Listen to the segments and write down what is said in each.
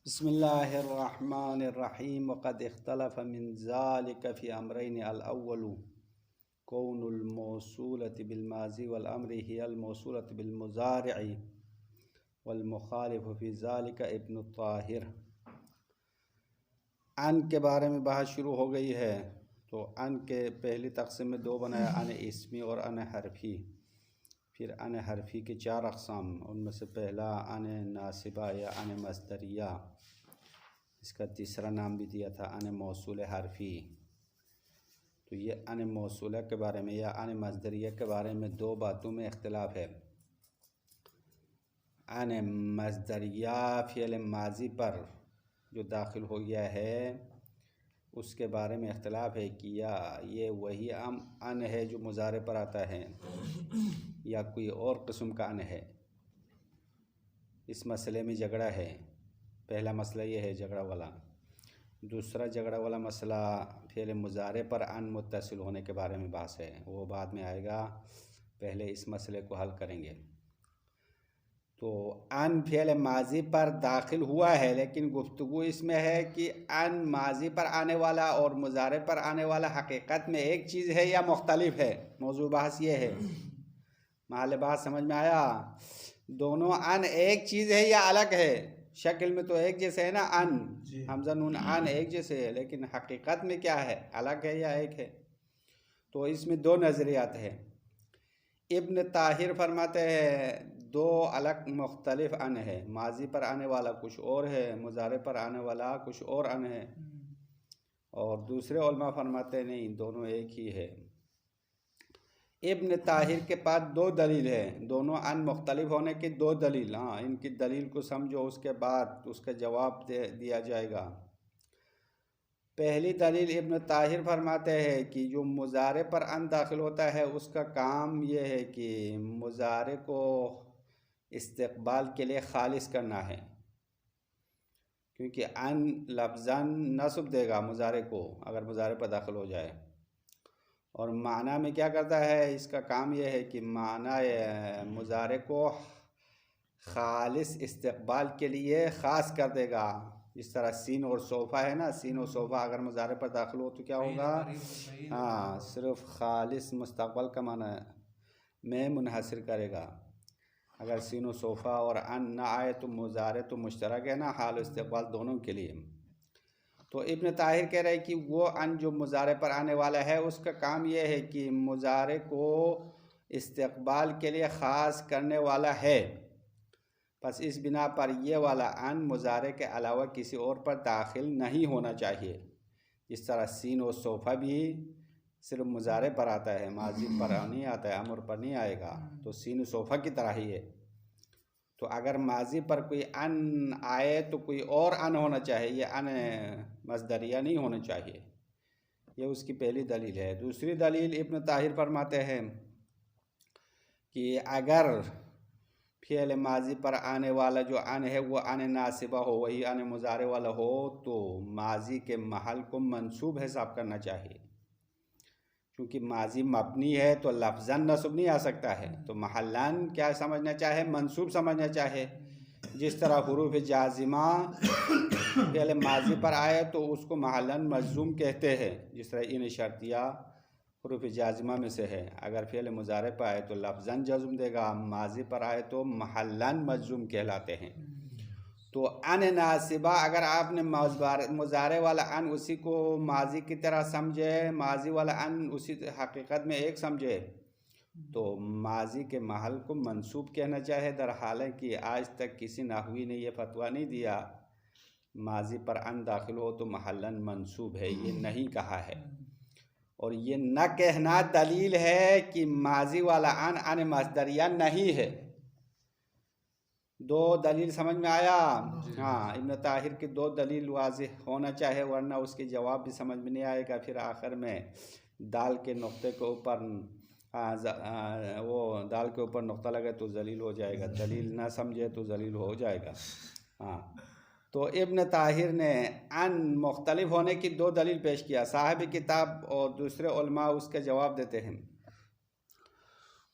بسم اللہ الرحمن الرحیم وقد اختلف من ذلك في امرین الاول کون الموصولة بالماضی والامر هي الموصولة بالمضارع والمخالف في ذلك ابن الطاہر۔ ان کے بارے میں بحث شروع ہو گئی ہے، تو ان کے پہلی تقسیم میں دو بنایا، ان اسمی اور ان حرفی۔ پھر ان حرفی کے چار اقسام، ان میں سے پہلا ان ناصبہ یا ان مصدریہ، اس کا تیسرا نام بھی دیا تھا ان موصول حرفی۔ تو یہ ان موصولہ کے بارے میں یا ان مصدریہ کے بارے میں دو باتوں میں اختلاف ہے۔ ان مصدریہ فعل ماضی پر جو داخل ہو گیا ہے اس کے بارے میں اختلاف ہے کہ یا یہ وہی ان ہے جو مضارع پر آتا ہے یا کوئی اور قسم کا ان ہے۔ اس مسئلے میں جھگڑا ہے۔ پہلا مسئلہ یہ ہے جھگڑا والا۔ دوسرا جھگڑا والا مسئلہ فعل مضارع پر ان متصل ہونے کے بارے میں بحث ہے، وہ بعد میں آئے گا، پہلے اس مسئلے کو حل کریں گے۔ تو ان فعل ماضی پر داخل ہوا ہے، لیکن گفتگو اس میں ہے کہ ان ماضی پر آنے والا اور مضارع پر آنے والا حقیقت میں ایک چیز ہے یا مختلف ہے۔ موضوع بحث یہ ہے، محل بحث سمجھ میں آیا؟ دونوں ان ایک چیز ہے یا الگ ہے؟ شکل میں تو ایک جیسے ہے نا، ان حمزہ نون ان ایک جیسے ہے، لیکن حقیقت میں کیا ہے، الگ ہے یا ایک ہے؟ تو اس میں دو نظریات ہیں۔ ابن طاہر فرماتے ہیں دو الگ مختلف ان ہے، ماضی پر آنے والا کچھ اور ہے، مضارع پر آنے والا کچھ اور ان ہے۔ اور دوسرے علماء فرماتے ہیں نہیں، دونوں ایک ہی ہے۔ ابن طاہر کے پاس دو دلیل ہے، دونوں ان مختلف ہونے کی دو دلیل۔ ان کی دلیل کو سمجھو، اس کے بعد اس کا جواب دیا جائے گا۔ پہلی دلیل ابن طاہر فرماتے ہیں کہ جو مضارع پر ان داخل ہوتا ہے اس کا کام یہ ہے کہ مضارع کو استقبال کے لیے خالص کرنا ہے، کیونکہ ان لفظاً نصب دے گا مضارع کو اگر مضارع پر داخل ہو جائے، اور معنی میں کیا کرتا ہے، اس کا کام یہ ہے کہ معنی مضارع کو خالص استقبال کے لیے خاص کر دے گا۔ جس طرح سین اور صوفہ ہے نا، سین اور صوفہ اگر مضارع پر داخل ہو تو کیا ہوگا؟ صرف خالص مستقبل کا معنی میں منحصر کرے گا۔ اگر سین و صوفہ اور ان نہ آئے تو مضارع تو مشترک ہے نا، حال و استقبال دونوں کے لیے۔ تو ابن طاہر کہہ رہے کہ وہ ان جو مضارع پر آنے والا ہے اس کا کام یہ ہے کہ مضارع کو استقبال کے لیے خاص کرنے والا ہے، پس اس بنا پر یہ والا ان مضارع کے علاوہ کسی اور پر داخل نہیں ہونا چاہیے۔ جس طرح سین و صوفہ بھی صرف مضارع پر آتا ہے، ماضی پر نہیں آتا ہے، امر پر نہیں آئے گا، تو سین و صوفہ کی طرح ہی ہے۔ تو اگر ماضی پر کوئی ان آئے تو کوئی اور ان ہونا چاہیے، یہ ان مصدریہ نہیں ہونا چاہیے۔ یہ اس کی پہلی دلیل ہے۔ دوسری دلیل ابن طاہر فرماتے ہیں کہ اگر فعل ماضی پر آنے والا جو ان ہے وہ ان ناصبہ ہو، وہی ان مضارع والا ہو، تو ماضی کے محل کو منصوب حساب کرنا چاہیے، کیونکہ ماضی مبنی ہے تو لفظاً نصب نہیں آ سکتا ہے، تو محلاً کیا سمجھنا چاہے، منصوب سمجھنا چاہے۔ جس طرح حروف جازمہ فعل ماضی پر آئے تو اس کو محلاً مجزوم کہتے ہیں، جس طرح ان شرطیہ حروف جازمہ میں سے ہے۔ اگر فعل مضارع پر آئے تو لفظاً جزم دے گا، ماضی پر آئے تو محلاً مجزوم کہلاتے ہیں۔ تو ان ناصبہ اگر آپ نے مضارع والا ان اسی کو ماضی کی طرح سمجھے، ماضی والا ان اسی حقیقت میں ایک سمجھے، تو ماضی کے محل کو منصوب کہنا چاہے، در حالانکہ آج تک کسی نحوی نے یہ فتویٰ نہیں دیا ماضی پر ان داخل ہو تو محلاً منصوب ہے، یہ نہیں کہا ہے۔ اور یہ نہ کہنا دلیل ہے کہ ماضی والا ان مصدریہ نہیں ہے۔ دو دلیل سمجھ میں آیا؟ ابن طاہر کی دو دلیل واضح ہونا چاہے، ورنہ اس کے جواب بھی سمجھ میں نہیں آئے گا۔ پھر آخر میں دال کے نقطے کے اوپر وہ دال کے اوپر نقطہ لگے تو ذلیل ہو جائے گا، دلیل نہ سمجھے تو ذلیل ہو جائے گا۔ تو ابن طاہر نے ان مختلف ہونے کی دو دلیل پیش کیا، صاحب کتاب اور دوسرے علماء اس کا جواب دیتے ہیں۔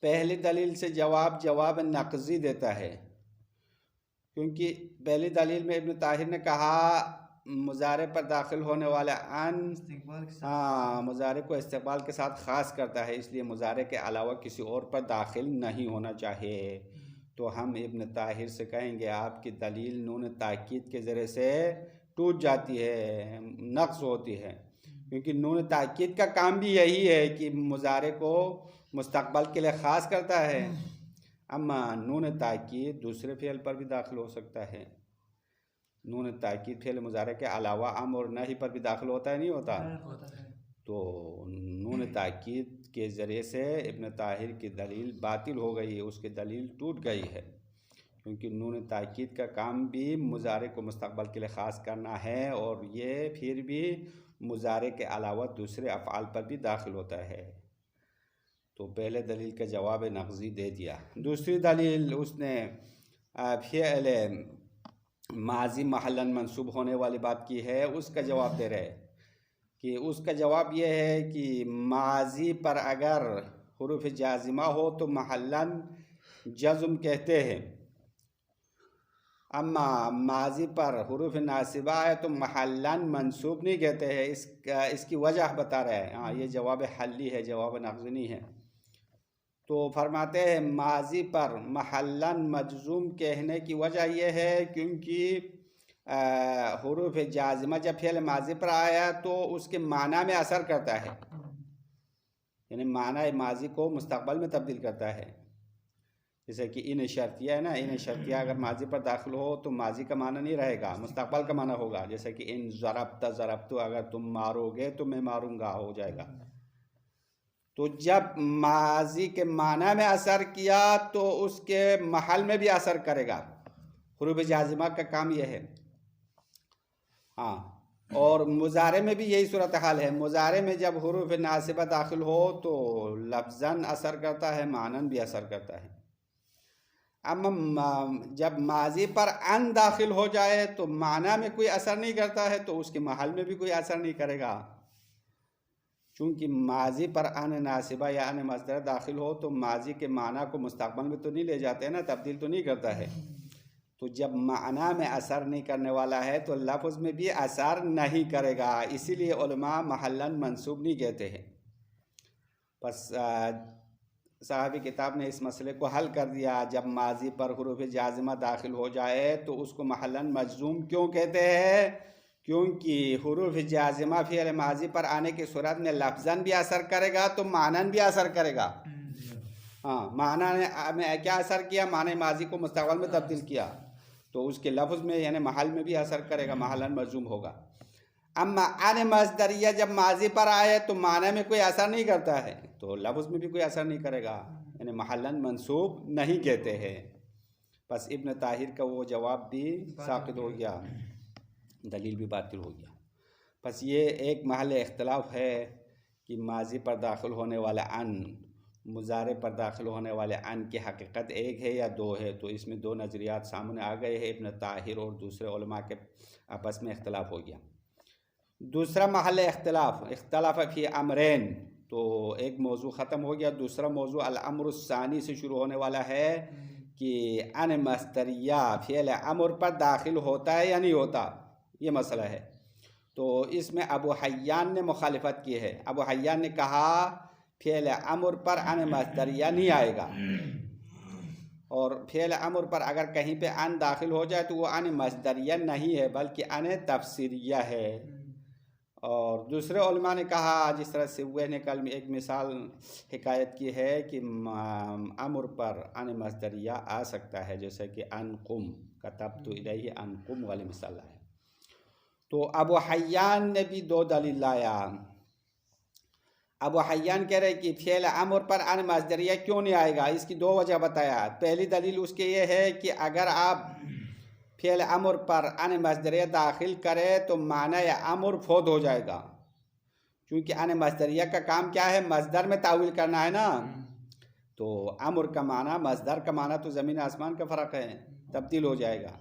پہلی دلیل سے جواب نقضی دیتا ہے، کیونکہ پہلی دلیل میں ابن طاہر نے کہا مضارع پر داخل ہونے والا ان مضارع کو استقبال کے ساتھ خاص کرتا ہے، اس لیے مضارع کے علاوہ کسی اور پر داخل نہیں ہونا چاہیے۔ تو ہم ابن طاہر سے کہیں گے آپ کی دلیل نون تاکید کے ذریعے سے ٹوٹ جاتی ہے، نقص ہوتی ہے، کیونکہ نون تاکید کا کام بھی یہی ہے کہ مضارع کو مستقبل کے لیے خاص کرتا ہے، اما نون تاکید دوسرے فعل پر بھی داخل ہو سکتا ہے۔ نون تاکید فعل مضارع کے علاوہ ام اور نہی پر بھی داخل ہوتا ہے، نہیں ہوتا؟ تو نون تاکید کے ذریعے سے ابن طاہر کی دلیل باطل ہو گئی ہے، اس کی دلیل ٹوٹ گئی ہے، کیونکہ نون تاکید کا کام بھی مضارع کو مستقبل کے لیے خاص کرنا ہے، اور یہ پھر بھی مضارع کے علاوہ دوسرے افعال پر بھی داخل ہوتا ہے۔ تو پہلے دلیل کا جواب نقضی دے دیا۔ دوسری دلیل اس نے فعل ماضی محلاً منصوب ہونے والی بات کی ہے، اس کا جواب دے رہے کہ اس کا جواب یہ ہے کہ ماضی پر اگر حروف جازمہ ہو تو محلاً جزم کہتے ہیں، اما ماضی پر حروف ناصبہ ہے تو محلاً منصوب نہیں کہتے ہیں۔ اس کی وجہ بتا رہے ہیں، یہ جواب حلی ہے، جواب نقضی نہیں ہے۔ تو فرماتے ہیں ماضی پر محلاً مجزوم کہنے کی وجہ یہ ہے کیونکہ حروف جازمہ جب فعل ماضی پر آیا تو اس کے معنی میں اثر کرتا ہے، یعنی معنی ماضی کو مستقبل میں تبدیل کرتا ہے۔ جیسے کہ ان شرطیہ ہے نا، ان شرطیہ اگر ماضی پر داخل ہو تو ماضی کا معنی نہیں رہے گا، مستقبل کا معنی ہوگا۔ جیسے کہ ان ضربت ضربت، اگر تم مارو گے تو میں ماروں گا ہو جائے گا۔ تو جب ماضی کے معنی میں اثر کیا تو اس کے محل میں بھی اثر کرے گا، حروف جازمہ کا کام یہ ہے۔ اور مضارع میں بھی یہی صورتحال ہے، مضارع میں جب حروف ناصبہ داخل ہو تو لفظاً اثر کرتا ہے، معناً بھی اثر کرتا ہے۔ اما جب ماضی پر ان داخل ہو جائے تو معنی میں کوئی اثر نہیں کرتا ہے، تو اس کے محل میں بھی کوئی اثر نہیں کرے گا، چونکہ ماضی پر ان ناصبہ یا ان مصدر داخل ہو تو ماضی کے معنی کو مستقبل میں تو نہیں لے جاتے نا، تبدیل تو نہیں کرتا ہے۔ تو جب معنی میں اثر نہیں کرنے والا ہے تو لفظ میں بھی اثر نہیں کرے گا، اسی لیے علماء محلاً منصوب نہیں کہتے ہیں۔ بس صاحب کتاب نے اس مسئلے کو حل کر دیا، جب ماضی پر حروف جازمہ داخل ہو جائے تو اس کو محلاً مجزوم کیوں کہتے ہیں؟ کیونکہ حروف جازمہ فعل ماضی پر آنے کی صورت میں لفظاً بھی اثر کرے گا تو معناً بھی اثر کرے گا۔ معنی نے کیا اثر کیا؟ معنی ماضی کو مستقبل میں تبدیل کیا، تو اس کے لفظ میں یعنی محل میں بھی اثر کرے گا، محلاً مجزوم ہوگا۔ اما ان مصدریہ جب ماضی پر آئے تو معنی میں کوئی اثر نہیں کرتا ہے، تو لفظ میں بھی کوئی اثر نہیں کرے گا، یعنی محلاً منصوب نہیں کہتے ہیں۔ بس ابن طاہر کا وہ جواب بھی ساقط ہو گیا، دلیل بھی باطل ہو گیا۔ بس یہ ایک محل اختلاف ہے کہ ماضی پر داخل ہونے والا ان مضارع پر داخل ہونے والے ان کی حقیقت ایک ہے یا دو ہے، تو اس میں دو نظریات سامنے آ گئے ہیں، ابن طاہر اور دوسرے علماء کے آپس میں اختلاف ہو گیا۔ دوسرا محل اختلاف فی امرین، تو ایک موضوع ختم ہو گیا۔ دوسرا موضوع الامر الثانی سے شروع ہونے والا ہے کہ ان مصدریہ فعل امر پر داخل ہوتا ہے یا نہیں ہوتا، یہ مسئلہ ہے۔ تو اس میں ابو حیان نے مخالفت کی ہے۔ ابو حیان نے کہا فعل امر پر ان مصدریہ نہیں آئے گا، اور فعل امر پر اگر کہیں پہ ان داخل ہو جائے تو وہ ان مصدریہ نہیں ہے بلکہ ان تفسیریہ ہے۔ اور دوسرے علماء نے کہا، جس طرح سوّہ نے کل ایک مثال حکایت کی ہے کہ امر پر ان مصدریہ آ سکتا ہے، جیسے کہ ان قم کتبت الیہ ان قم والی مثال ہے۔ تو ابو حیان نے بھی دو دلیل لایا۔ ابو حیان کہہ رہے کہ فعل امر پر ان مصدریہ کیوں نہیں آئے گا، اس کی دو وجہ بتایا۔ پہلی دلیل اس کے یہ ہے کہ اگر آپ فعل امر پر ان مصدریہ داخل کرے تو معنی امر فوت ہو جائے گا، کیونکہ ان مصدریہ کا کام کیا ہے؟ مصدر میں تعویل کرنا ہے نا۔ تو امر کا معنی مصدر کا معنی تو زمین آسمان کا فرق ہے، تبدیل ہو جائے گا۔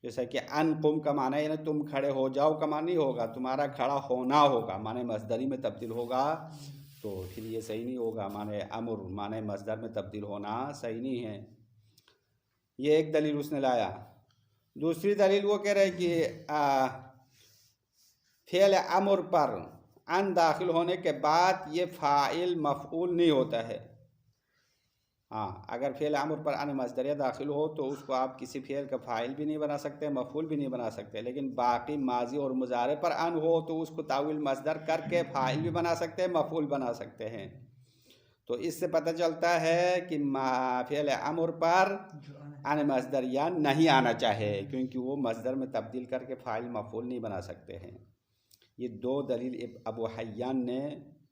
جیسا کہ ان قم کا معنی یعنی تم کھڑے ہو جاؤ کا معنی نہیں ہوگا، تمہارا کھڑا ہونا ہوگا، معنی مصدری میں تبدیل ہوگا، تو پھر یہ صحیح نہیں ہوگا، معنی امر معنی مصدر میں تبدیل ہونا صحیح نہیں ہے۔ یہ ایک دلیل اس نے لایا۔ دوسری دلیل وہ کہہ رہے کہ فعل امر پر ان داخل ہونے کے بعد یہ فاعل مفعول نہیں ہوتا ہے. ہاں، اگر فعل امر پر ان مصدریہ داخل ہو تو اس کو آپ کسی فعل کا فاعل بھی نہیں بنا سکتے، مفعول بھی نہیں بنا سکتے. لیکن باقی ماضی اور مضارع پر ان ہو تو اس کو تاویل مصدر کر کے فاعل بھی بنا سکتے ہیں، مفعول بنا سکتے ہیں. تو اس سے پتہ چلتا ہے کہ فعل امر پر ان مصدریہ نہیں آنا چاہے، کیونکہ وہ مصدر میں تبدیل کر کے فاعل مفعول نہیں بنا سکتے ہیں. یہ دو دلیل ابو حیان نے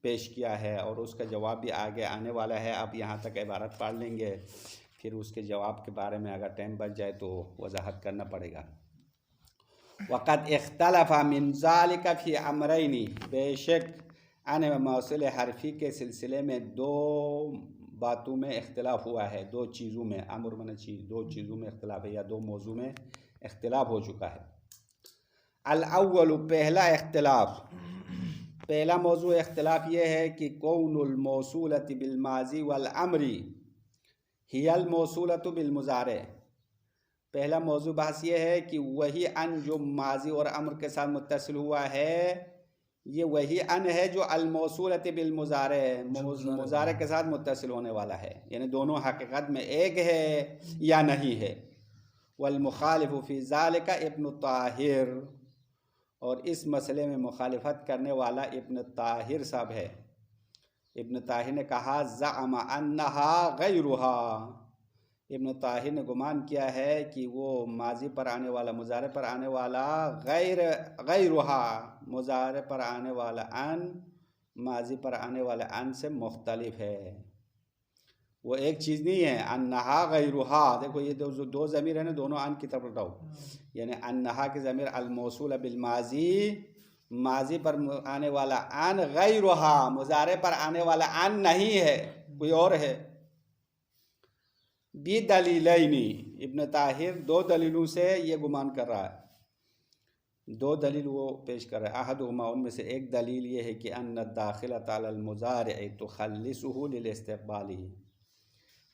پیش کیا ہے، اور اس کا جواب بھی آگے آنے والا ہے. اب یہاں تک عبارت پڑھ لیں گے، پھر اس کے جواب کے بارے میں اگر ٹائم بچ جائے تو وضاحت کرنا پڑے گا. وقد اختلف من ذلك فی امرین، بے شک ان موصل حرفی کے سلسلے میں دو باتوں میں اختلاف ہوا ہے، دو چیزوں میں. امر من چیز، دو چیزوں میں اختلاف ہے یا دو موضوع میں اختلاف ہو چکا ہے. الاول، پہلا موضوع اختلاف یہ ہے کہ کون الموصولۃ بالماضی والامر ہی الموصولۃ بالمضارع. پہلا موضوع بحث یہ ہے کہ وہی ان جو ماضی اور امر کے ساتھ متصل ہوا ہے، یہ وہی ان ہے جو الموصولۃ بالمضارع، مضارع کے ساتھ متصل ہونے والا ہے. یعنی دونوں حقیقت میں ایک ہے یا نہیں ہے. والمخالف فی ذلک ابن طاہر، اور اس مسئلے میں مخالفت کرنے والا ابن طاہر صاحب ہے. ابن طاہر نے کہا زعم انہا غیرہا، ابن طاہر نے گمان کیا ہے کہ وہ ماضی پر آنے والا، مضارع پر آنے والا غیرہا، مضارع پر آنے والا ان ماضی پر آنے والا ان سے مختلف ہے، وہ ایک چیز نہیں ہے. انہا غیرہا، دیکھو یہ دو ضمیر ہیں نا، دونوں ان کی طرف اٹھاؤ. یعنی انہا کی ضمیر الموصول بالماضی، ماضی پر آنے والا ان، غیرہا مضارع پر آنے والا ان نہیں ہے، کوئی اور ہے. بدلیلین، ابن طاہر دو دلیلوں سے یہ گمان کر رہا ہے. دو دلیل وہ پیش کر رہا ہے. احدہما، ان میں سے ایک دلیل یہ ہے کہ ان الداخلۃ علی المضارع تخلصہ للاستقبال.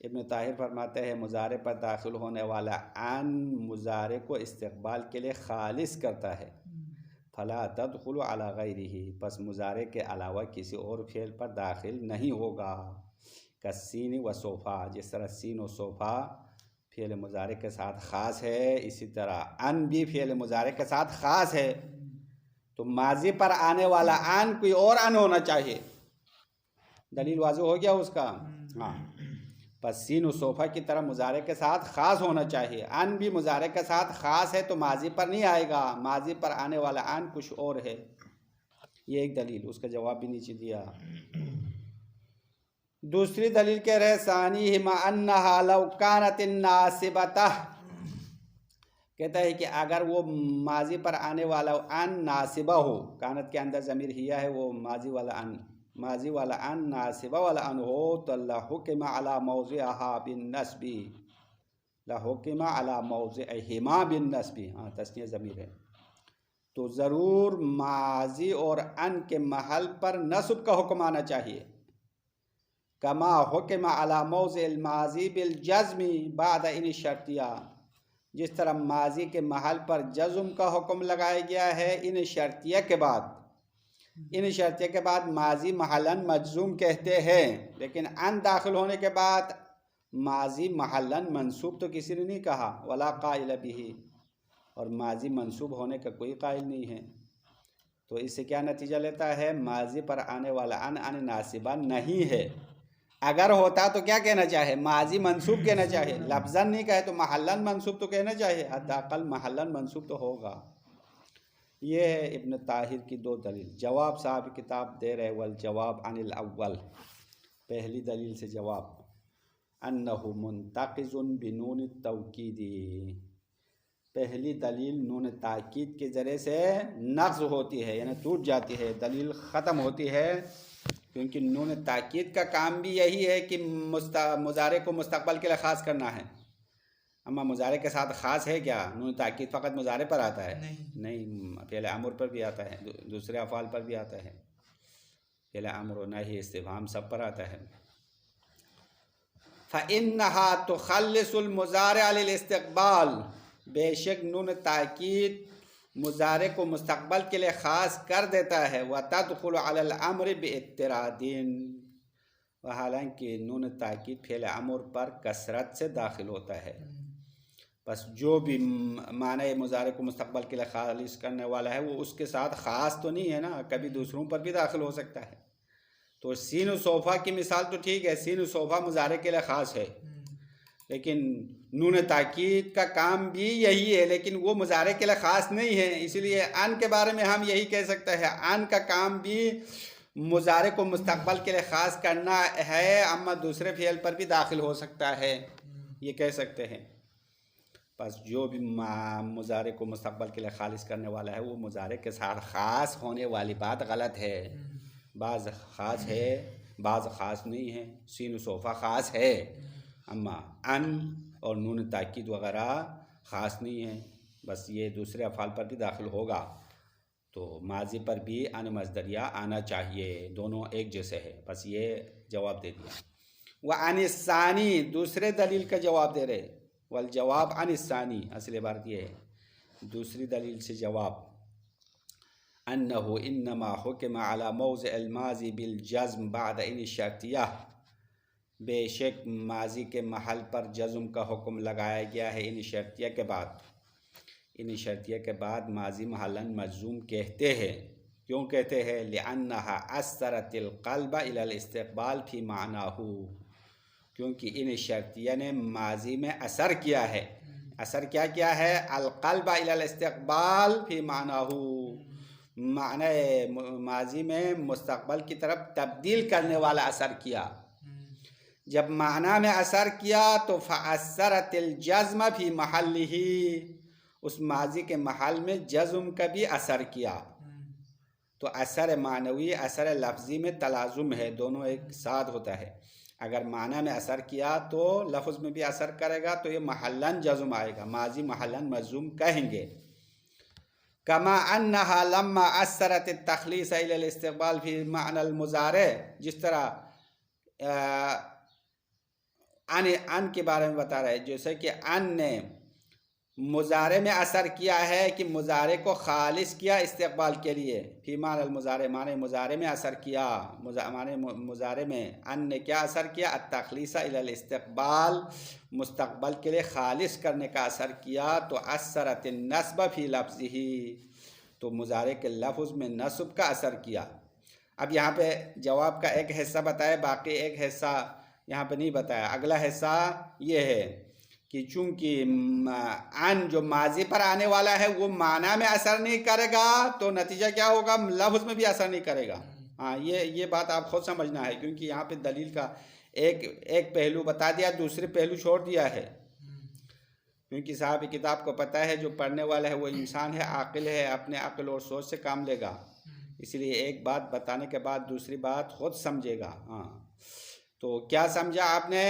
ابن طاہر فرماتے ہیں مضارع پر داخل ہونے والا ان مضارع کو استقبال کے لیے خالص کرتا ہے. فلا تدخل علی غیرہ، پس مضارع کے علاوہ کسی اور فعل پر داخل نہیں ہوگا. کالسین و صوفا، جس طرح سین و صوفا فعل مضارع کے ساتھ خاص ہے، اسی طرح ان بھی فعل مضارع کے ساتھ خاص ہے. تو ماضی پر آنے والا ان کوئی اور ان ہونا چاہیے. دلیل واضح ہو گیا اس کا؟ ہاں. پس سین و صوفا کی طرح مضارع کے ساتھ خاص ہونا چاہیے. ان بھی مضارع کے ساتھ خاص ہے تو ماضی پر نہیں آئے گا، ماضی پر آنے والا ان کچھ اور ہے. یہ ایک دلیل، اس کا جواب بھی نیچے دیا. دوسری دلیل کہہ رہے ثانیہما انہا لو کانت الناصبۃ، کہتا ہے کہ اگر وہ ماضی پر آنے والا ان ناصبہ ہو، کانت کے اندر ضمیر ہیا ہے، وہ ماضی والا ان ناصبہ والا ان ہو تو لحکم علی موضعہا بالنصب، لحکم علی موضعہما بالنصب، ہاں تثنیہ ضمیر ہے، تو ضرور ماضی اور ان کے محل پر نصب کا حکم آنا چاہیے. کما حکم علی موضع الماضی بالجزم بعد ان شرطیہ، جس طرح ماضی کے محل پر جزم کا حکم لگایا گیا ہے ان شرطیہ کے بعد. ان شرطیہ کے بعد ماضی محلاً مجزوم کہتے ہیں، لیکن ان داخل ہونے کے بعد ماضی محلاً منصوب تو کسی نے نہیں کہا. ولا قائل بہ، اور ماضی منصوب ہونے کا کوئی قائل نہیں ہے. تو اس سے کیا نتیجہ لیتا ہے؟ ماضی پر آنے والا ان ناصبہ نہیں ہے. اگر ہوتا تو کیا کہنا چاہے؟ ماضی منصوب کہنا چاہے، لفظاً نہیں کہے تو محلاً منصوب تو کہنا چاہیے، حداقل محلاً منصوب تو ہوگا. یہ ہے ابن طاہر کی دو دلیل. جواب صاحب کتاب دے رہے والجواب عن الاول، پہلی دلیل سے جواب. انہ منتقض بنون التوکید، پہلی دلیل نون تاکید کے ذریعے سے نقض ہوتی ہے، یعنی ٹوٹ جاتی ہے، دلیل ختم ہوتی ہے. کیونکہ نون تاکید کا کام بھی یہی ہے کہ مضارع کو مستقبل کے لیے خاص کرنا ہے. اما مضارع کے ساتھ خاص ہے کیا؟ نون تاکید فقط مضارع پر آتا ہے؟ نہیں، فعل امر پر بھی آتا ہے، دوسرے افعال پر بھی آتا ہے. فعل امر و نہی استفہام سب پر آتا ہے. فإنها تخلص المضارع للاستقبال، بے شک نون تاکید مضارع کو مستقبل کے لیے خاص کر دیتا ہے وتدخل علی الامر باضطراد، و حالانکہ نون تاکید فعل امر پر کثرت سے داخل ہوتا ہے. بس جو بھی معنی مضارع کو مستقبل کے لیے خالص کرنے والا ہے وہ اس کے ساتھ خاص تو نہیں ہے نا، کبھی دوسروں پر بھی داخل ہو سکتا ہے. تو سین و صوفہ کی مثال تو ٹھیک ہے، سین و صوفہ مضارع کے لیے خاص ہے، لیکن نون تاکید کا کام بھی یہی ہے، لیکن وہ مضارع کے لیے خاص نہیں ہے. اسی لیے ان کے بارے میں ہم یہی کہہ سکتے ہیں، ان کا کام بھی مضارع کو مستقبل کے لیے خاص کرنا ہے، اما دوسرے فعل پر بھی داخل ہو سکتا ہے، یہ کہہ سکتے ہیں. بس جو بھی مضارع کو مستقبل کے لیے خالص کرنے والا ہے وہ مضارع کے ساتھ خاص ہونے والی بات غلط ہے. بعض خاص ہے، بعض خاص نہیں ہے. سین و صوفہ خاص ہے، اما ان اور نون تاکید وغیرہ خاص نہیں ہے. بس یہ دوسرے افعال پر بھی داخل ہوگا. تو ماضی پر بھی ان مصدریہ آنا چاہیے، دونوں ایک جیسے ہے. بس یہ جواب دے دیا. وعن الثانی، دوسرے دلیل کا جواب دے رہے. والجواب عن الثانی، اصل عبارت یہ ہے، دوسری دلیل سے جواب. انه انما حکم على موضع الماضی بالجزم بعد ان الشرطیہ، بے شک ماضی کے محل پر جزم کا حکم لگایا گیا ہے ان شرطیہ کے بعد. ان شرطیہ کے بعد ماضی محلاً مجزوم کہتے ہیں. کیوں کہتے ہیں؟ لأنها اثرت القلب الى الاستقبال فی معناہ، کیونکہ ان شرطیہ نے ماضی میں اثر کیا ہے. اثر کیا کیا ہے؟ القلب الى الاستقبال فی معناہ، معنی ماضی میں مستقبل کی طرف تبدیل کرنے والا اثر کیا. جب معنی میں اثر کیا تو فاثرت الجزم فی محلہ، اس ماضی کے محل میں جزم کا بھی اثر کیا. تو اثر معنوی اثر لفظی میں تلازم ہے، دونوں ایک ساتھ ہوتا ہے. اگر معنی میں اثر کیا تو لفظ میں بھی اثر کرے گا، تو یہ محلاً جزم آئے گا، ماضی محلاً مجزوم کہیں گے. کما انہا لما اثرت التخلیص الى الاستقبال فی معنی المضارع، جس طرح ان کے بارے میں بتا رہے ہیں، جیسے کہ ان نے مضارع میں اثر کیا ہے کہ مضارع کو خالص کیا استقبال کے لیے. فی معنی المضارع، معنی مضارع میں اثر کیا، معنی مضارع میں ان نے کیا اثر کیا؟ التخلیص الی الاستقبال، مستقبل کے لیے خالص کرنے کا اثر کیا. تو اثرت النصب فی لفظہ، تو مضارع کے لفظ میں نصب کا اثر کیا. اب یہاں پہ جواب کا ایک حصہ بتایا، باقی ایک حصہ یہاں پہ نہیں بتایا. اگلا حصہ یہ ہے کہ چونکہ ان جو ماضی پر آنے والا ہے وہ معنی میں اثر نہیں کرے گا، تو نتیجہ کیا ہوگا؟ لفظ میں بھی اثر نہیں کرے گا. ہاں، یہ بات آپ خود سمجھنا ہے، کیونکہ یہاں پہ دلیل کا ایک پہلو بتا دیا، دوسرے پہلو چھوڑ دیا ہے. کیونکہ صاحب کتاب کو پتہ ہے جو پڑھنے والا ہے وہ انسان ہے، عاقل ہے، اپنے عقل اور سوچ سے کام لے گا. اس لیے ایک بات بتانے کے بعد دوسری بات خود سمجھے گا. ہاں، تو کیا سمجھا آپ نے؟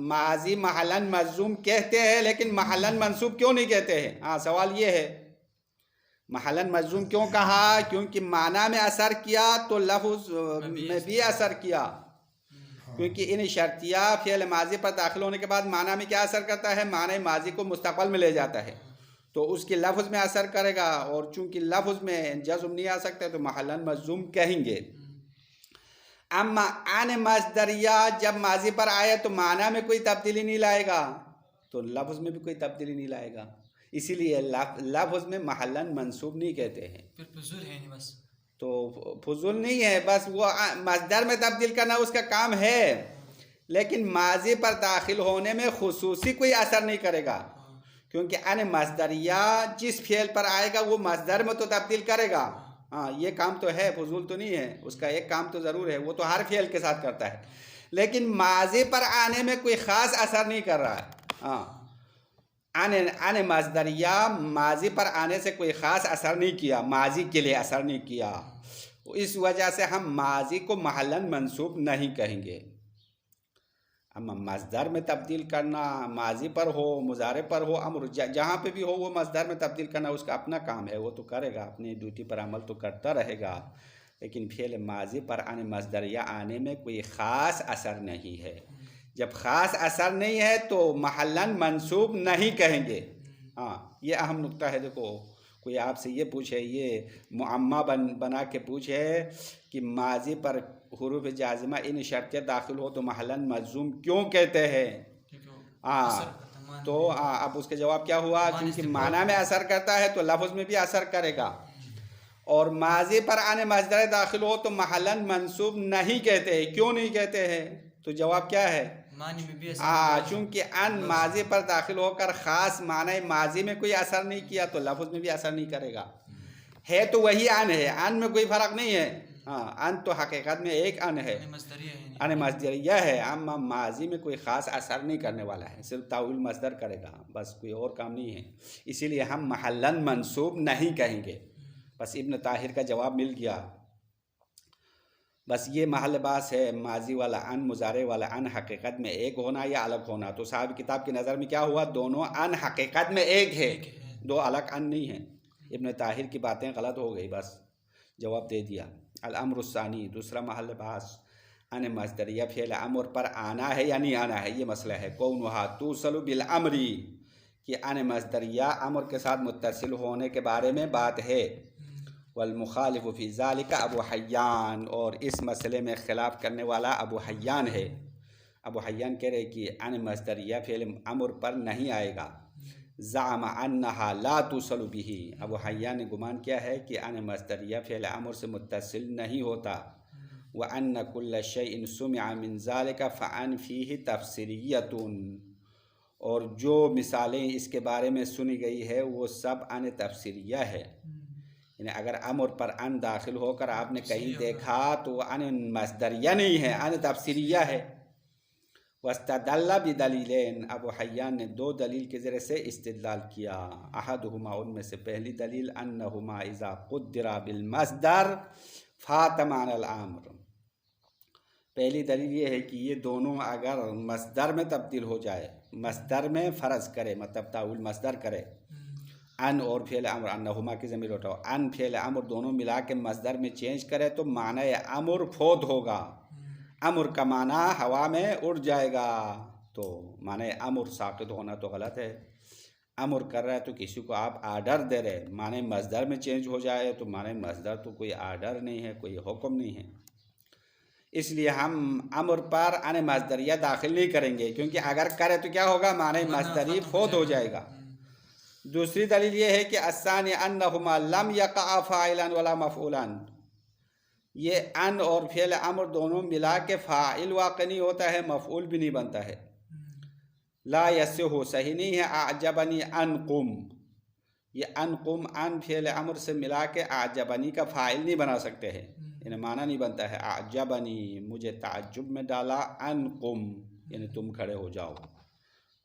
ماضی محلاً مجزوم کہتے ہیں، لیکن محلاً منصوب کیوں نہیں کہتے ہیں؟ ہاں، سوال یہ ہے، محلاً مجزوم کیوں کہا؟ کیونکہ معنی میں اثر کیا تو لفظ میں بھی اثر کیا. کیونکہ ان شرطیہ فعل ماضی پر داخل ہونے کے بعد معنی میں کیا اثر کرتا ہے؟ معنی ماضی کو مستقبل میں لے جاتا ہے، تو اس کے لفظ میں اثر کرے گا. اور چونکہ لفظ میں جزم نہیں آ سکتا تو محلاً مجزوم کہیں گے. اما ان مصدریہ جب ماضی پر آئے تو معنی میں کوئی تبدیلی نہیں لائے گا، تو لفظ میں بھی کوئی تبدیلی نہیں لائے گا. اسی لیے لفظ میں محلاً منصوب نہیں کہتے ہیں. پھر فضول ہے نہیں، بس تو فضول نہیں ہے، بس وہ مصدر میں تبدیل کرنا اس کا کام ہے، لیکن ماضی پر داخل ہونے میں خصوصی کوئی اثر نہیں کرے گا. کیونکہ ان مصدریہ جس فعل پر آئے گا وہ مصدر میں تو تبدیل کرے گا. ہاں، یہ کام تو ہے، فضول تو نہیں ہے، اس کا ایک کام تو ضرور ہے، وہ تو ہر فعل کے ساتھ کرتا ہے، لیکن ماضی پر آنے میں کوئی خاص اثر نہیں کر رہا ہے. ہاں، ان مصدریہ ماضی پر آنے سے کوئی خاص اثر نہیں کیا، ماضی کے لیے اثر نہیں کیا. اس وجہ سے ہم ماضی کو محلاً منصوب نہیں کہیں گے. اما مصدر میں تبدیل کرنا، ماضی پر ہو، مضارع پر ہو، امر جہاں پہ بھی ہو، وہ مصدر میں تبدیل کرنا اس کا اپنا کام ہے، وہ تو کرے گا، اپنی ڈیوٹی پر عمل تو کرتا رہے گا. لیکن فعل ماضی پر ان مصدریہ آنے میں کوئی خاص اثر نہیں ہے. جب خاص اثر نہیں ہے تو محلاً منصوب نہیں کہیں گے. ہاں یہ اہم نقطہ ہے. دیکھو کوئی آپ سے یہ پوچھے، یہ معمہ بنا کے پوچھے کہ ماضی پر حروف جازمہ ان شرطیں داخل ہو تو محلاً مجزوم کیوں کہتے ہیں؟ ہاں تو اب اس کے جواب کیا ہوا؟ کیونکہ معنی میں اثر کرتا ہے تو لفظ میں بھی اثر کرے گا. اور ماضی پر ان مصدر داخل ہو تو محلاً منصوب نہیں کہتے. کیوں نہیں کہتے ہیں؟ تو جواب کیا ہے؟ چونکہ ان ماضی پر داخل ہو کر خاص معنی ماضی میں کوئی اثر نہیں کیا تو لفظ میں بھی اثر نہیں کرے گا. ہے تو وہی ان ہے، ان میں کوئی فرق نہیں ہے. ان تو حقیقت میں ایک ان ہے، ان مصدریہ ہے، اما ماضی میں کوئی خاص اثر نہیں کرنے والا ہے، صرف تاویل مصدر کرے گا، بس کوئی اور کام نہیں ہے. اسی لیے ہم محلاً منصوب نہیں کہیں گے. بس ابن طاہر کا جواب مل گیا. بس یہ محل باس ہے، ماضی والا ان مضارع والا ان حقیقت میں ایک ہونا یا الگ ہونا. تو صاحب کتاب کی نظر میں کیا ہوا؟ دونوں ان حقیقت میں ایک ہے، دو الگ ان نہیں ہیں. ابن طاہر کی باتیں غلط ہو گئی، بس جواب دے دیا. الامر الثانی، دوسرا محل باس، ان مصدریہ فعل امر پر آنا ہے یا نہیں آنا ہے، یہ مسئلہ ہے. کونھا توصل بالامر، کہ ان مصدریہ امر کے ساتھ متصل ہونے کے بارے میں بات ہے. والمخالف فی ذالک ابو حیان، اور اس مسئلے میں خلاف کرنے والا ابو حیان ہے. ابو حیان کہہ رہے کہ ان مصدریہ فعل امر پر نہیں آئے گا. زعم انہا لا توصل به، ابو حیان نے گمان کیا ہے کہ ان مصدریہ فعل امر سے متصل نہیں ہوتا. وان کل شیء سمع من ذالک فان فیہ تفسیریۃ، اور جو مثالیں اس کے بارے میں سنی گئی ہے وہ سب ان تفسیریہ ہے. یعنی اگر امر پر ان داخل ہو کر آپ نے کہیں دیکھا تو وہ ان مصدریہ نہیں ہے، ان تفسیریہ ہے. واستدل بدلیلین، ابو حیان نے دو دلیل کے ذریعے سے استدلال کیا. احدہما، ان میں سے پہلی دلیل، انہما اذا قدر بالمصدر فات معنی الامر، پہلی دلیل یہ ہے کہ یہ دونوں اگر مصدر میں تبدیل ہو جائے، مصدر میں فرض کرے، مطلب تاویل مصدر کرے، ان اور فعل امر، انہما کی ضمیر اٹھاؤ، ان فعل امر دونوں ملا کے مصدر میں چینج کرے تو معنی امر فوت ہوگا. امر کا معنی ہوا میں اڑ جائے گا، تو معنی امر ساقط ہونا تو غلط ہے. امر کر رہا ہے تو کسی کو آپ آرڈر دے رہے، معنی مصدر میں چینج ہو جائے تو معنی مصدر تو کوئی آرڈر نہیں ہے، کوئی حکم نہیں ہے. اس لیے ہم امر پر ان مصدریہ داخل نہیں کریں گے، کیونکہ اگر کرے تو کیا ہوگا؟ معنی مصدری فوت ہو جائے گا. دوسری دلیل یہ ہے کہ الثانی انہما لم یقع فاعلا ولا مفعولا، یہ ان اور فعل امر دونوں ملا کے فاعل واقع نہیں ہوتا ہے، مفعول بھی نہیں بنتا ہے. لا یصح، صحیح نہیں ہے. اعجبنی ان قم، یہ ان قم ان فعل امر سے ملا کے اعجبنی کا فاعل نہیں بنا سکتے ہیں، یعنی معنی نہیں بنتا ہے. اعجبنی، مجھے تعجب میں ڈالا، ان قم یعنی تم کھڑے ہو جاؤ،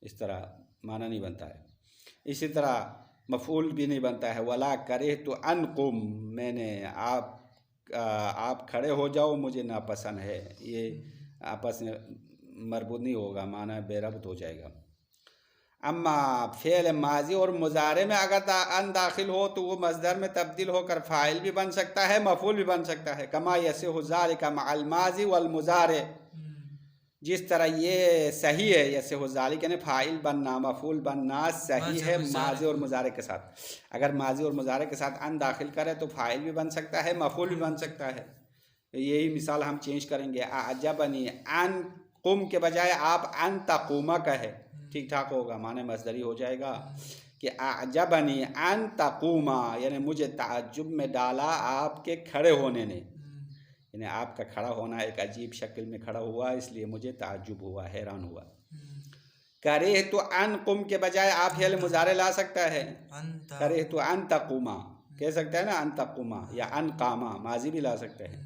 اس طرح معنی نہیں بنتا ہے. اسی طرح مفعول بھی نہیں بنتا ہے. ولا کرہت ان قم، میں نے آپ کھڑے ہو جاؤ مجھے ناپسند ہے، یہ آپس میں مربوط نہیں ہوگا، معنی بے ربط ہو جائے گا. اما فعل ماضی اور مضارع میں اگر ان داخل ہو تو وہ مصدر میں تبدیل ہو کر فاعل بھی بن سکتا ہے، مفعول بھی بن سکتا ہے. کما یصح ذلک مع الماضی والمضارع، جس طرح یہ صحیح ہے، یصح ذلک یعنی فاعل بننا، مفعول بننا صحیح ہے ماضی اور مضارع کے ساتھ. اگر ماضی اور مضارع کے ساتھ ان داخل کرے تو فاعل بھی بن سکتا ہے، مفعول بھی بن سکتا ہے. یہی مثال ہم چینج کریں گے. اعجبنی ان قم کے بجائے آپ ان تقوم کہے، ٹھیک ٹھاک ہوگا، معنی مصدری ہو جائے گا کہ اعجبنی ان تقوم، یعنی مجھے تعجب میں ڈالا آپ کے کھڑے ہونے نے، یعنی آپ کا کھڑا ہونا ایک عجیب شکل میں کھڑا ہوا، اس لیے مجھے تعجب ہوا، حیران ہوا. کرہت ان قم کے بجائے آپ فعل مضارع لا سکتا ہے، کرہت ان تقوم کہہ سکتا ہے نا، ان تقوم یا ان قام، ماضی بھی لا سکتے ہیں.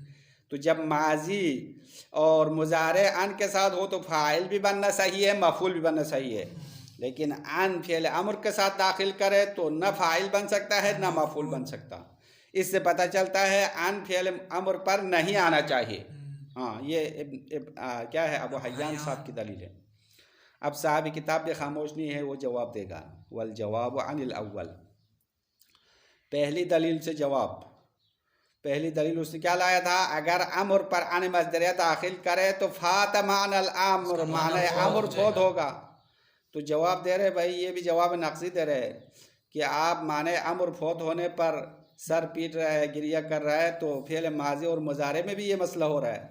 تو جب ماضی اور مضارع ان کے ساتھ ہو تو فاعل بھی بننا صحیح ہے، مفعول بھی بننا صحیح ہے. لیکن ان فعل امر کے ساتھ داخل کرے تو نہ فاعل بن سکتا ہے نہ مفعول بن سکتا. اس سے پتہ چلتا ہے ان فعل امر پر نہیں آنا چاہیے. ہاں یہ کیا ہے؟ ابو حیان صاحب کی دلیل ہے. اب صاحب کتاب بھی خاموش نہیں ہے، وہ جواب دے گا. والجواب عن الاول، پہلی دلیل سے جواب. پہلی دلیل اس نے کیا لایا تھا؟ اگر امر پر ان مصدریہ داخل کرے تو فات معنی الامر، معنی امر فوت ہوگا. تو جواب دے رہے بھائی، یہ بھی جواب نقصی دے رہے کہ آپ معنی امر فوت ہونے پر سر پیٹ رہا ہے، گریہ کر رہا ہے، تو فعل ماضی اور مضارع میں بھی یہ مسئلہ ہو رہا ہے،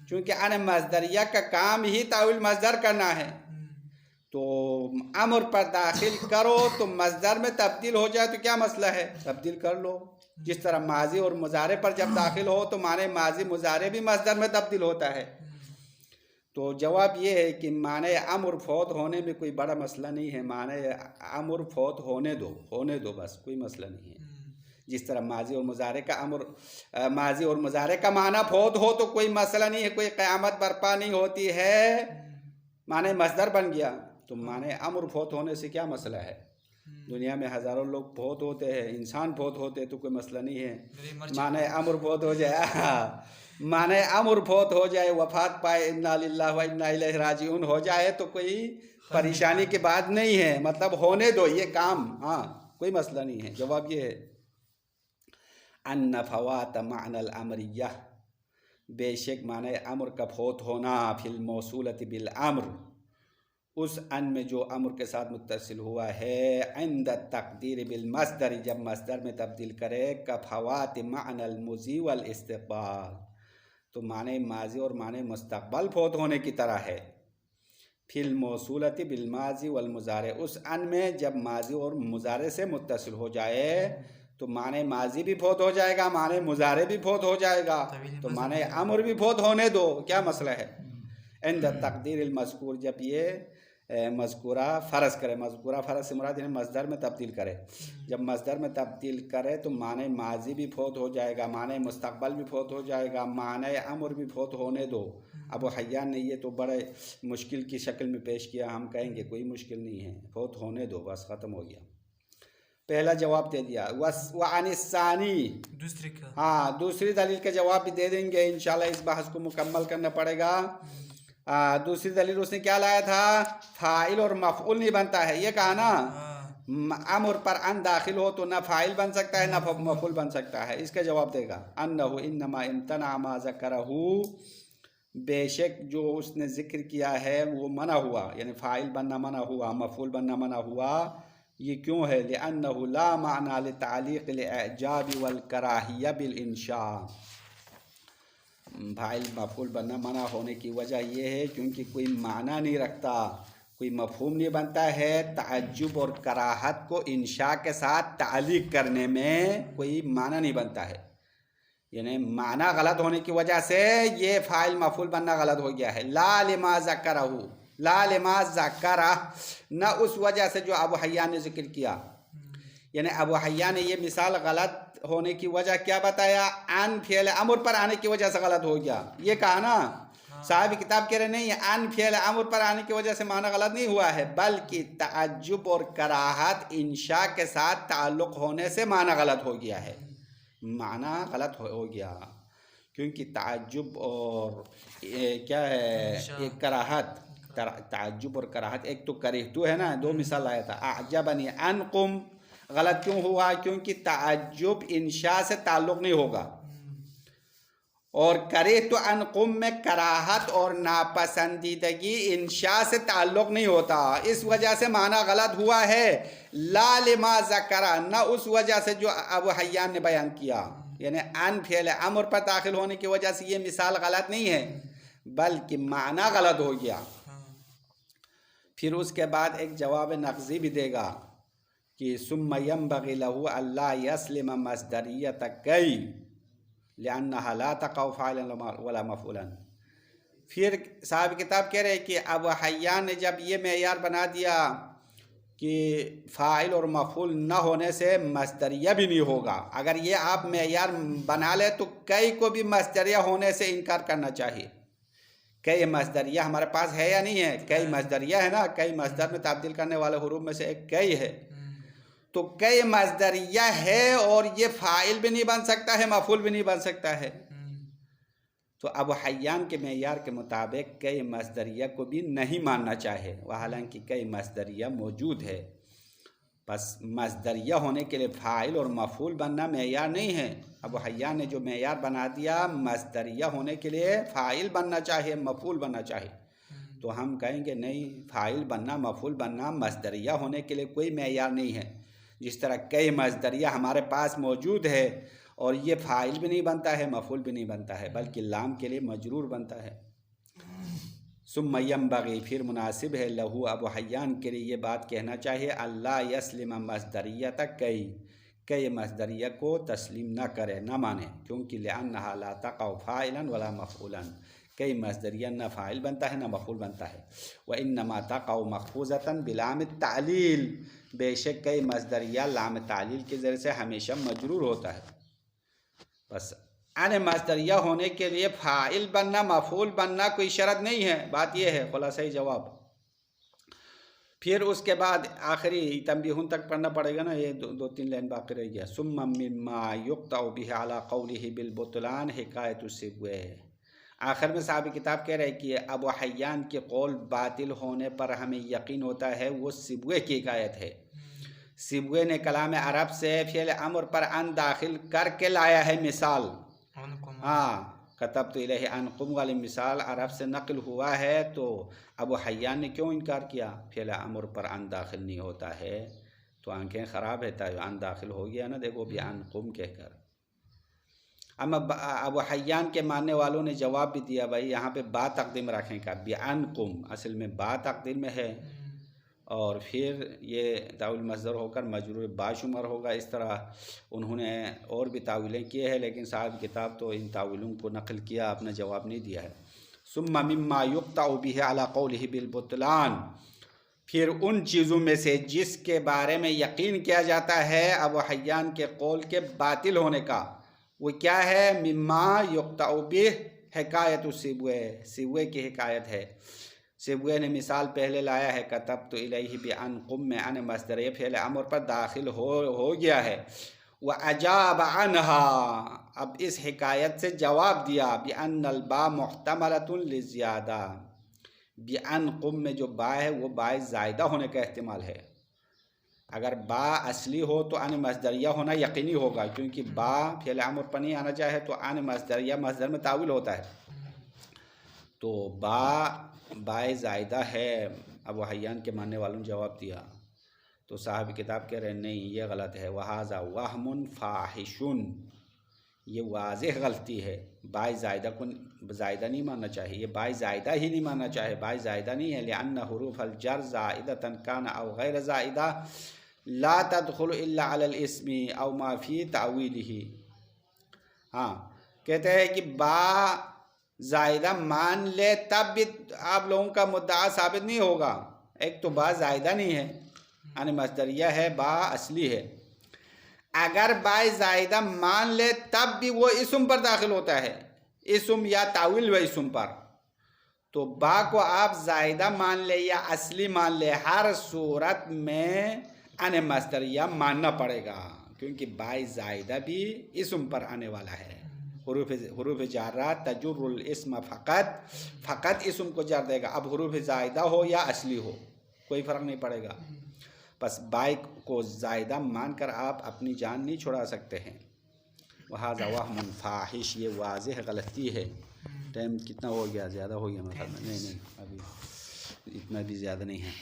چونکہ ان مصدریہ کا کام ہی تاویل مصدر کرنا ہے، تو امر پر داخل کرو تو مصدر میں تبدیل ہو جائے تو کیا مسئلہ ہے، تبدیل کر لو۔ جس طرح ماضی اور مضارع پر جب داخل ہو تو معنی ماضی مضارع بھی مصدر میں تبدیل ہوتا ہے۔ تو جواب یہ ہے کہ معنی امر فوت ہونے میں کوئی بڑا مسئلہ نہیں ہے، معنی امر فوت ہونے دو بس، کوئی مسئلہ نہیں ہے۔ جس طرح ماضی اور مضارع کا معنی فوت ہو تو کوئی مسئلہ نہیں ہے، کوئی قیامت برپا نہیں ہوتی ہے، معنی مصدر بن گیا، تو معنی امر فوت ہونے سے کیا مسئلہ ہے؟ دنیا میں ہزاروں لوگ فوت ہوتے ہیں، انسان فوت ہوتے تو کوئی مسئلہ نہیں ہے، معنی امر فوت ہو جائے، معنی امر فوت ہو جائے، وفات پائے، انا للہ و انا الیہ راجعون ہو جائے تو کوئی پریشانی کی بات نہیں ہے، مطلب ہونے دو یہ کام، ہاں کوئی مسئلہ نہیں ہے۔ جواب یہ ہے ان فوات معنی الامریہ، بے شک معنی امر کا فوت ہونا، فی الموصولۃ بالامر، اس ان میں جو امر کے ساتھ متصل ہوا ہے، عند تقدیر بالمصدر، جب مصدر میں تبدیل کرے، کفوات معنی المضی والاستقبال، تو معنی ماضی اور معنی مستقبل فوت ہونے کی طرح ہے، فی الموصولۃ بالماضی والمضارع، اس ان میں جب ماضی اور مضارع سے متصل ہو جائے تو معنی ماضی بھی فوت ہو جائے گا، معنی مضارع بھی فوت ہو جائے گا، تو معنی امر بھی فوت ہونے دو، کیا مسئلہ ہے؟ عند تقدیر المذکور، جب یہ مذکورہ فرض کرے، مذکورہ فرض سے مراد یعنی مصدر میں تبدیل کرے، جب مصدر میں تبدیل کرے تو معنی ماضی بھی فوت ہو جائے گا، معنی مستقبل بھی فوت ہو جائے گا، معنی امر بھی فوت ہونے دو۔ ابو حیان نے یہ تو بڑے مشکل کی شکل میں پیش کیا، ہم کہیں گے کوئی مشکل نہیں ہے، فوت ہونے دو بس، ختم ہو گیا، پہلا جواب دے دیا۔ وعن الثانی، دوسری دلیل کا جواب بھی دے دیں گے انشاءاللہ، اس بحث کو مکمل کرنا پڑے گا۔ دوسری دلیل اس نے کیا لایا تھا؟ فاعل اور مفعول نہیں بنتا ہے، یہ کہا نا امر پر ان داخل ہو تو نہ فاعل بن سکتا ہے نہ مفعول بن سکتا ہے، اس کا جواب دے گا انہ انما امتنع ما ذکرہ، بے شک جو اس نے ذکر کیا ہے وہ منع ہوا، یعنی فاعل بننا منع ہوا، مفعول بننا منع ہوا، یہ کیوں ہے؟ لأنه لا معنی لتعلیق الاعجاب والکراہیہ بالانشاء، فاعل مفعول بننا منع ہونے کی وجہ یہ ہے کیونکہ کوئی معنی نہیں رکھتا، کوئی مفہوم نہیں بنتا ہے، تعجب اور کراہت کو انشاء کے ساتھ تعلیق کرنے میں کوئی معنی نہیں بنتا ہے، یعنی معنی غلط ہونے کی وجہ سے یہ فاعل مفعول بننا غلط ہو گیا ہے۔ لا لما ذکرہ، لا لما ذکرہ، نہ اس وجہ سے جو ابو حیان نے ذکر کیا، یعنی ابو حیان نے یہ مثال غلط ہونے کی وجہ کیا بتایا؟ ان فعل امر پر آنے کی وجہ سے غلط ہو گیا، یہ کہا نا صاحب کتاب کہہ رہے نہیں، ان فعل امر پر آنے کی وجہ سے معنی غلط نہیں ہوا ہے، بلکہ تعجب اور کراہت انشاء کے ساتھ تعلق ہونے سے معنی غلط ہو گیا ہے، معنی غلط ہو گیا، کیونکہ تعجب اور کیا ہے ایک کراہت، تعجب اور کراہت، ایک تو کریہتو ہے نا، دو مثال آیا تھا، اعجبنی ان قم، غلط کیوں ہوا؟ کیونکہ تعجب انشاء سے تعلق نہیں ہوگا، اور کریہتو ان قم میں کراہت اور ناپسندیدگی انشاء سے تعلق نہیں ہوتا، اس وجہ سے معنی غلط ہوا ہے۔ لا لما ذکرہ، نہ اس وجہ سے جو ابو حیان نے بیان کیا، یعنی ان فعل امر پر داخل ہونے کی وجہ سے یہ مثال غلط نہیں ہے بلکہ معنی غلط ہو گیا۔ پھر اس کے بعد ایک جواب نقضی بھی دے گا کہ ثم ينبغي له الا يسلم مصدریۃ کی لانها لا تقع فاعلا ولا مفعولا، پھر صاحب کتاب کہہ رہے کہ ابو حیان نے جب یہ معیار بنا دیا کہ فاعل اور مفعول نہ ہونے سے مصدریہ بھی نہیں ہوگا، اگر یہ آپ معیار بنا لے تو کئی کو بھی مصدریہ ہونے سے انکار کرنا چاہیے۔ کئی مصدریہ ہمارے پاس ہے یا نہیں ہے؟ کئی مصدریہ ہے نا، کئی مصدر میں تبدیل کرنے والے حروف میں سے ایک کئی ہے، تو کئی مصدریہ ہے اور یہ فاعل بھی نہیں بن سکتا ہے، مفعول بھی نہیں بن سکتا ہے، تو ابو حیان کے معیار کے مطابق کئی مصدریہ کو بھی نہیں ماننا چاہے، حالانکہ کئی مصدریہ موجود ہے، بس مصدریہ ہونے کے لیے فاعل اور مفعول بننا معیار نہیں ہے۔ ابو حیان نے جو معیار بنا دیا مصدریہ ہونے کے لیے فاعل بننا چاہیے، مفعول بننا چاہیے، تو ہم کہیں گے نہیں، فاعل بننا مفعول بننا مصدریہ ہونے کے لیے کوئی معیار نہیں ہے۔ جس طرح کئی مصدریہ ہمارے پاس موجود ہے اور یہ فاعل بھی نہیں بنتا ہے مفعول بھی نہیں بنتا ہے، بلکہ لام کے لیے مجرور بنتا ہے۔ ثم ينبغي، پھر مناسب ہے، لہو ابو حیان کے لیے یہ بات کہنا چاہیے، اللہ یسلم مصدریت کئی مصدریہ کو تسلیم نہ کرے، نہ مانے، کیونکہ لأنها لا تقع فاعلا ولا مفعولا، کئی مصدریہ نہ فاعل بنتا ہے نہ مفعول بنتا ہے۔ وإنما تقع مخفوضة بلام التعلیل، بے شک کئی مصدریہ لام تعلیل کے ذریعے سے ہمیشہ مجرور ہوتا ہے۔ بس ان مصدریہ ہونے کے لیے فاعل بننا مفعول بننا کوئی شرط نہیں ہے، بات یہ ہے، خلاصہ جواب۔ پھر اس کے بعد آخری تنبیہن تک پڑھنا پڑے گا نا، یہ دو تین لائن باقی رہ گیا۔ ثم مما یقطع به علی قوله بالبطلان حکایت سبوے، آخر میں صاحب کتاب کہہ رہے کہ ابو حیان کے قول باطل ہونے پر ہمیں یقین ہوتا ہے، وہ سبوے کی حکایت ہے۔ سبوے نے کلام عرب سے فعل امر پر ان داخل کر کے لایا ہے مثال، کتبت الیہ انکم والی مثال عرب سے نقل ہوا ہے، تو ابو حیان نے کیوں انکار کیا؟ فعل امر پر ان داخل نہیں ہوتا ہے تو آنکھیں خراب ہے، ان داخل ہو گیا نا، دیکھو بھی انکم کہہ کر۔ اما ابو حیان کے ماننے والوں نے جواب بھی دیا، بھائی یہاں پہ با تقدیم رکھیں کا، بِأَنْكُمْ اصل میں با تقدیم میں ہے، اور پھر یہ تاویل مصدر ہو کر مجرور با شمار ہوگا۔ اس طرح انہوں نے اور بھی تاویلیں کیے ہیں، لیکن صاحب کتاب تو ان تاویلوں کو نقل کیا، اپنا جواب نہیں دیا ہے۔ ثم مما یقطع به علی قولہ بالبطلان، پھر ان چیزوں میں سے جس کے بارے میں یقین کیا جاتا ہے ابو حیان کے قول کے باطل ہونے کا، وہ کیا ہے؟ مما یقطع به حکایت سبوے، سبوے کی حکایت ہے۔ سبوے نے مثال پہلے لایا ہے، کتبت الیہ بانکم میں ان مصدر فعل امر پر داخل ہو گیا ہے۔ وَأَجَابَ عَنْهَا، اب اس حکایت سے جواب دیا، بِأَنَّ الْبَا مُحْتَمَلَةٌ لِلزِّيَادَةِ، بِأَنْكُم میں جو با ہے وہ با زائدہ ہونے کا احتمال ہے۔ اگر با اصلی ہو تو ان مصدریہ ہونا یقینی ہوگا، کیونکہ با فعل امر پر نہیں آنا چاہے تو ان مصدریہ مصدر میں تعویل ہوتا ہے، تو با زائدہ ہے۔ ابو حیان کے ماننے والوں نے جواب دیا، تو صاحب کتاب کہہ رہے نہیں، یہ غلط ہے، وَهَذَا وَهْمٌ فَاحِشٌ، یہ واضح غلطی ہے، با زائدہ کو زائدہ نہیں ماننا چاہیے، یہ با زائدہ ہی نہیں ماننا چاہیے، با زائدہ نہیں ہے، لِأَنَّ حُرُوفَ الْجَرْ زَائِدَةً كَانَ أَوْ غَيْرَ زَائِدَةٍ لَا تَدْخُلُ إِلَّا عَلَى الْإِسْمِ أَوْ مَا فِي تَعْوِيلِهِ۔ کہتے ہیں کہ با زائدہ مان لے تب بھی آپ لوگوں کا مدعا ثابت نہیں ہوگا۔ ایک تو با زائدہ نہیں ہے، یعنی مصدریہ ہے، با اصلی ہے، اگر با زائدہ مان لے تب بھی وہ اسم پر داخل ہوتا ہے، اسم یا تعویل و اسم پر، تو با کو آپ زائدہ مان لے یا اصلی مان لے، ہر صورت میں ان مصدریہ ماننا پڑے گا، کیونکہ با زائدہ بھی اسم پر آنے والا ہے۔ حروف جارات تجر الاسم فقط اسم کو جر دے گا، اب حروف زائدہ ہو یا اصلی ہو کوئی فرق نہیں پڑے گا، بس بائی کو زائدہ مان کر آپ اپنی جان نہیں چھڑا سکتے ہیں۔ وَهَذَا وَهْمٌ فَاحِشٌ، یہ واضح غلطی ہے۔ ٹائم کتنا ہو گیا؟ زیادہ ہو گیا مثلا؟ نہیں ابھی اتنا بھی زیادہ نہیں ہے۔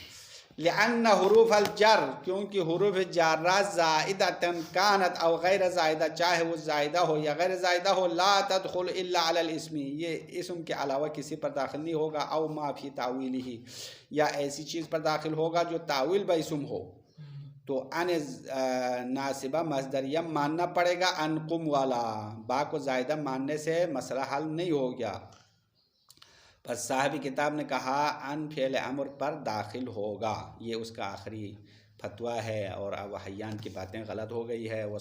لِأَنَّ حُرُوفَ الْجَرْ، کیونکہ حروف جارات زائدۃ کانت او غیر زائدہ، چاہے وہ زائدہ ہو یا غیر زائدہ ہو، لا تدخل الا علی الاسم، یہ اسم کے علاوہ کسی پر داخل نہیں ہوگا، او ما فی تعویلہ، یا ایسی چیز پر داخل ہوگا جو تعویل با اسم ہو، تو ان ناصبہ مصدریہ ماننا پڑے گا، انکم والا، با کو زائدہ ماننے سے مسئلہ حل نہیں ہو گیا۔ پس صاحب کتاب نے کہا ان فعل امر پر داخل ہوگا، یہ اس کا آخری فتویٰ ہے، اور ابو حیان کی باتیں غلط ہو گئی ہے۔ وہ